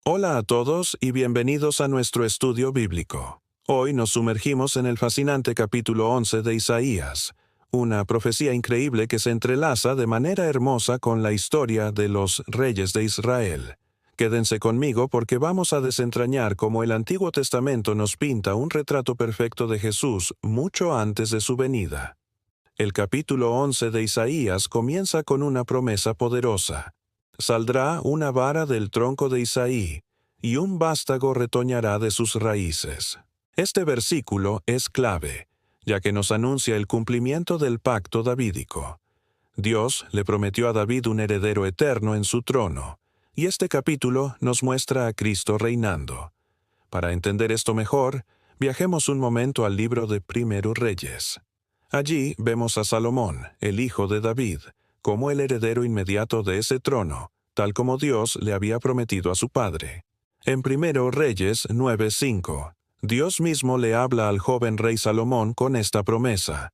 Hola a todos y bienvenidos a nuestro estudio bíblico. Hoy nos sumergimos en el fascinante capítulo 11 de Isaías, una profecía increíble que se entrelaza de manera hermosa con la historia de los reyes de Israel. Quédense conmigo porque vamos a desentrañar cómo el Antiguo Testamento nos pinta un retrato perfecto de Jesús mucho antes de su venida. El capítulo 11 de Isaías comienza con una promesa poderosa. Saldrá una vara del tronco de Isaí, y un vástago retoñará de sus raíces. Este versículo es clave, ya que nos anuncia el cumplimiento del pacto davídico. Dios le prometió a David un heredero eterno en su trono, y este capítulo nos muestra a Cristo reinando. Para entender esto mejor, viajemos un momento al libro de Primeros Reyes. Allí vemos a Salomón, el hijo de David, como el heredero inmediato de ese trono, tal como Dios le había prometido a su padre. En Primero Reyes 9:5, Dios mismo le habla al joven rey Salomón con esta promesa: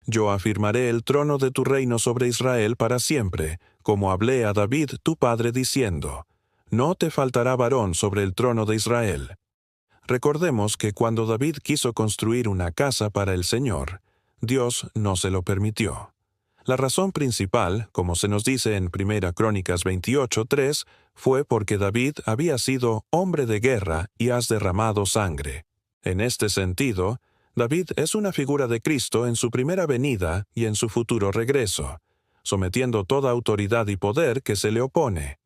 «Yo afirmaré el trono de tu reino sobre Israel para siempre, como hablé a David tu padre diciendo, no te faltará varón sobre el trono de Israel». Recordemos que cuando David quiso construir una casa para el Señor, Dios no se lo permitió. La razón principal, como se nos dice en 1 Crónicas 28:3, fue porque David había sido hombre de guerra y has derramado sangre. En este sentido, David es una figura de Cristo en su primera venida y en su futuro regreso, sometiendo toda autoridad y poder que se le opone.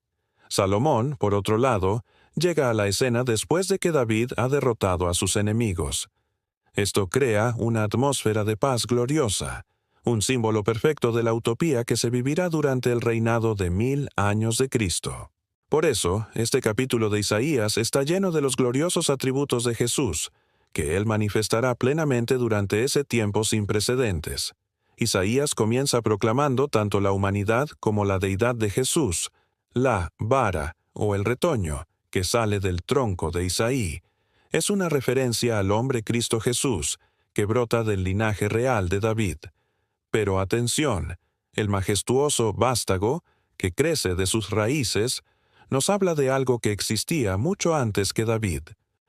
Salomón, por otro lado, llega a la escena después de que David ha derrotado a sus enemigos. Esto crea una atmósfera de paz gloriosa, un símbolo perfecto de la utopía que se vivirá durante el reinado de 1000 años de Cristo. Por eso, este capítulo de Isaías está lleno de los gloriosos atributos de Jesús, que Él manifestará plenamente durante ese tiempo sin precedentes. Isaías comienza proclamando tanto la humanidad como la deidad de Jesús, la vara o el retoño, que sale del tronco de Isaí. Es una referencia al hombre Cristo Jesús, que brota del linaje real de David. Pero atención, el majestuoso vástago, que crece de sus raíces, nos habla de algo que existía mucho antes que David.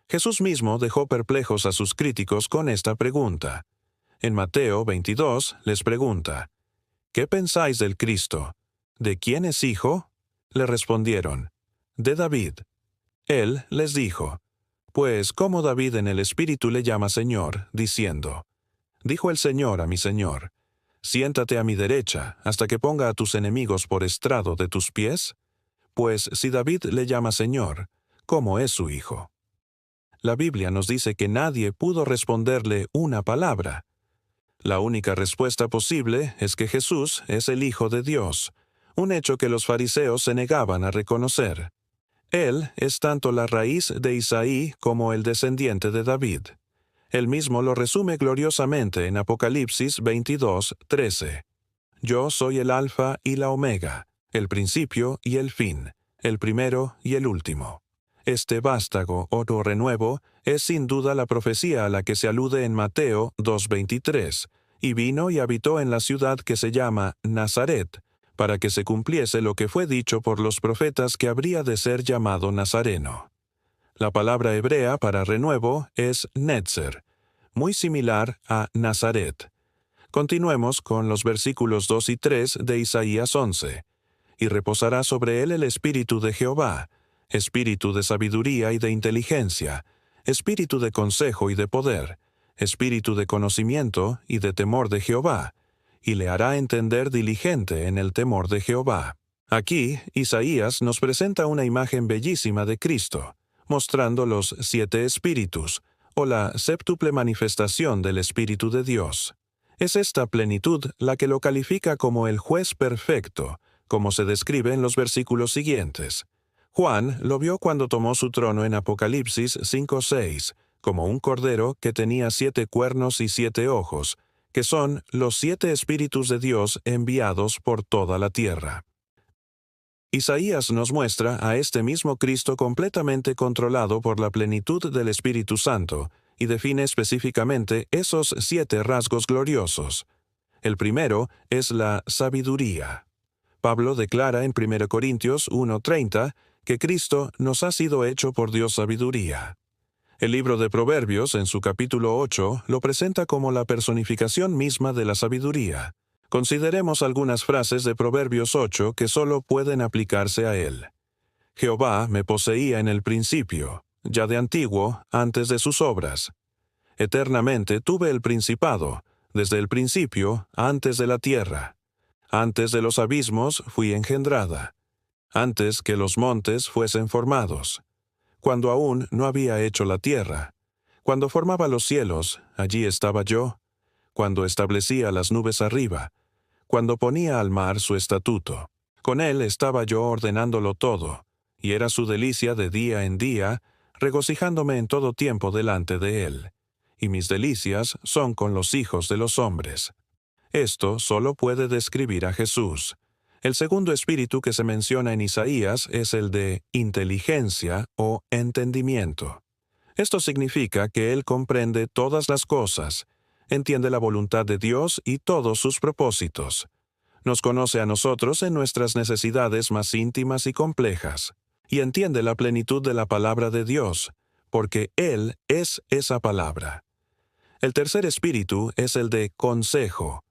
Jesús mismo dejó perplejos a sus críticos con esta pregunta. En Mateo 22 les pregunta: ¿qué pensáis del Cristo? ¿De quién es hijo? Le respondieron: de David. Él les dijo: pues, ¿cómo David en el Espíritu le llama Señor, diciendo: dijo el Señor a mi Señor, siéntate a mi derecha, hasta que ponga a tus enemigos por estrado de tus pies? Pues si David le llama Señor, ¿cómo es su hijo? La Biblia nos dice que nadie pudo responderle una palabra. La única respuesta posible es que Jesús es el Hijo de Dios, un hecho que los fariseos se negaban a reconocer. Él es tanto la raíz de Isaí como el descendiente de David. Él mismo lo resume gloriosamente en Apocalipsis 22:13. Yo soy el Alfa y la Omega, el principio y el fin, el primero y el último. Este vástago o renuevo es sin duda la profecía a la que se alude en Mateo 2:23, y vino y habitó en la ciudad que se llama Nazaret, para que se cumpliese lo que fue dicho por los profetas que habría de ser llamado Nazareno. La palabra hebrea para renuevo es netzer, muy similar a Nazaret. Continuemos con los versículos 2 y 3 de Isaías 11. Y reposará sobre él el espíritu de Jehová, espíritu de sabiduría y de inteligencia, espíritu de consejo y de poder, espíritu de conocimiento y de temor de Jehová, y le hará entender diligente en el temor de Jehová. Aquí, Isaías nos presenta una imagen bellísima de Cristo, mostrando los 7 espíritus, o la séptuple manifestación del Espíritu de Dios. Es esta plenitud la que lo califica como el juez perfecto, como se describe en los versículos siguientes. Juan lo vio cuando tomó su trono en Apocalipsis 5:6, como un cordero que tenía 7 cuernos y 7 ojos, que son los 7 espíritus de Dios enviados por toda la tierra. Isaías nos muestra a este mismo Cristo completamente controlado por la plenitud del Espíritu Santo, y define específicamente esos 7 rasgos gloriosos. El primero es la sabiduría. Pablo declara en 1 Corintios 1:30 que Cristo nos ha sido hecho por Dios sabiduría. El libro de Proverbios, en su capítulo 8, lo presenta como la personificación misma de la sabiduría. Consideremos algunas frases de Proverbios 8 que solo pueden aplicarse a él. Jehová me poseía en el principio, ya de antiguo, antes de sus obras. Eternamente tuve el principado, desde el principio, antes de la tierra. Antes de los abismos fui engendrada, antes que los montes fuesen formados. Cuando aún no había hecho la tierra. Cuando formaba los cielos, allí estaba yo. Cuando establecía las nubes arriba. Cuando ponía al mar su estatuto. Con él estaba yo ordenándolo todo, y era su delicia de día en día, regocijándome en todo tiempo delante de él. Y mis delicias son con los hijos de los hombres. Esto solo puede describir a Jesús. El segundo espíritu que se menciona en Isaías es el de inteligencia o entendimiento. Esto significa que Él comprende todas las cosas, entiende la voluntad de Dios y todos sus propósitos. Nos conoce a nosotros en nuestras necesidades más íntimas y complejas, y entiende la plenitud de la palabra de Dios, porque Él es esa palabra. El tercer espíritu es el de consejo.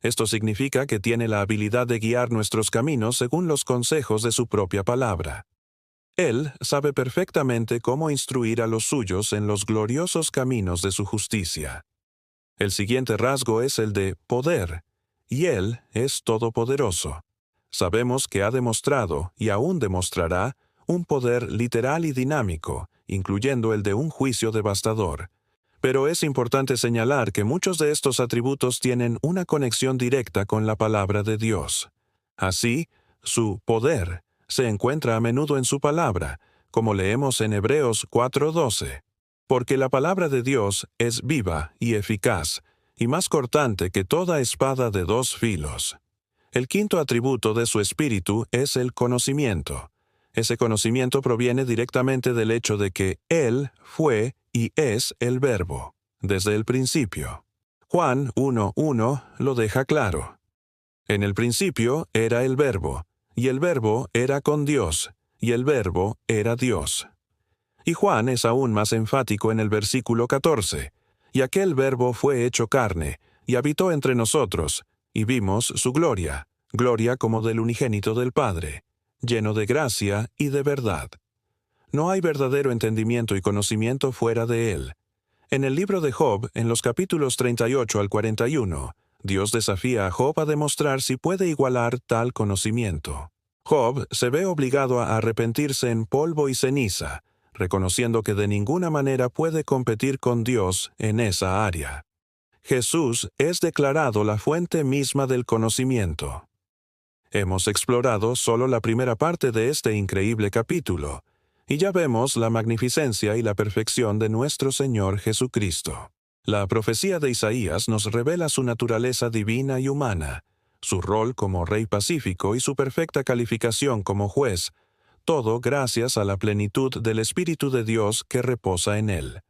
Esto significa que tiene la habilidad de guiar nuestros caminos según los consejos de su propia palabra. Él sabe perfectamente cómo instruir a los suyos en los gloriosos caminos de su justicia. El siguiente rasgo es el de poder, y Él es todopoderoso. Sabemos que ha demostrado, y aún demostrará, un poder literal y dinámico, incluyendo el de un juicio devastador. Pero es importante señalar que muchos de estos atributos tienen una conexión directa con la palabra de Dios. Así, su poder se encuentra a menudo en su palabra, como leemos en Hebreos 4:12. Porque la palabra de Dios es viva y eficaz, y más cortante que toda espada de dos filos. El quinto atributo de su espíritu es el conocimiento. Ese conocimiento proviene directamente del hecho de que Él fue y es el Verbo, desde el principio. Juan 1:1 lo deja claro. En el principio era el Verbo, y el Verbo era con Dios, y el Verbo era Dios. Y Juan es aún más enfático en el versículo 14. Y aquel Verbo fue hecho carne, y habitó entre nosotros, y vimos su gloria, gloria como del unigénito del Padre, lleno de gracia y de verdad. No hay verdadero entendimiento y conocimiento fuera de él. En el libro de Job, en los capítulos 38 al 41, Dios desafía a Job a demostrar si puede igualar tal conocimiento. Job se ve obligado a arrepentirse en polvo y ceniza, reconociendo que de ninguna manera puede competir con Dios en esa área. Jesús es declarado la fuente misma del conocimiento. Hemos explorado solo la primera parte de este increíble capítulo, y ya vemos la magnificencia y la perfección de nuestro Señor Jesucristo. La profecía de Isaías nos revela su naturaleza divina y humana, su rol como rey pacífico y su perfecta calificación como juez, todo gracias a la plenitud del Espíritu de Dios que reposa en él.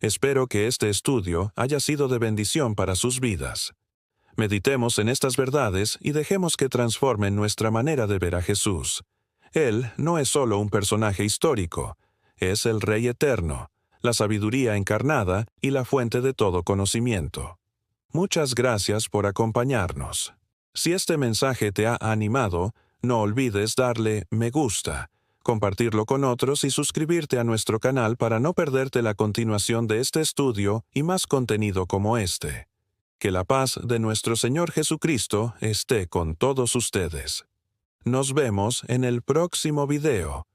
Espero que este estudio haya sido de bendición para sus vidas. Meditemos en estas verdades y dejemos que transformen nuestra manera de ver a Jesús. Él no es solo un personaje histórico, es el Rey eterno, la sabiduría encarnada y la fuente de todo conocimiento. Muchas gracias por acompañarnos. Si este mensaje te ha animado, no olvides darle me gusta, compartirlo con otros y suscribirte a nuestro canal para no perderte la continuación de este estudio y más contenido como este. Que la paz de nuestro Señor Jesucristo esté con todos ustedes. Nos vemos en el próximo video.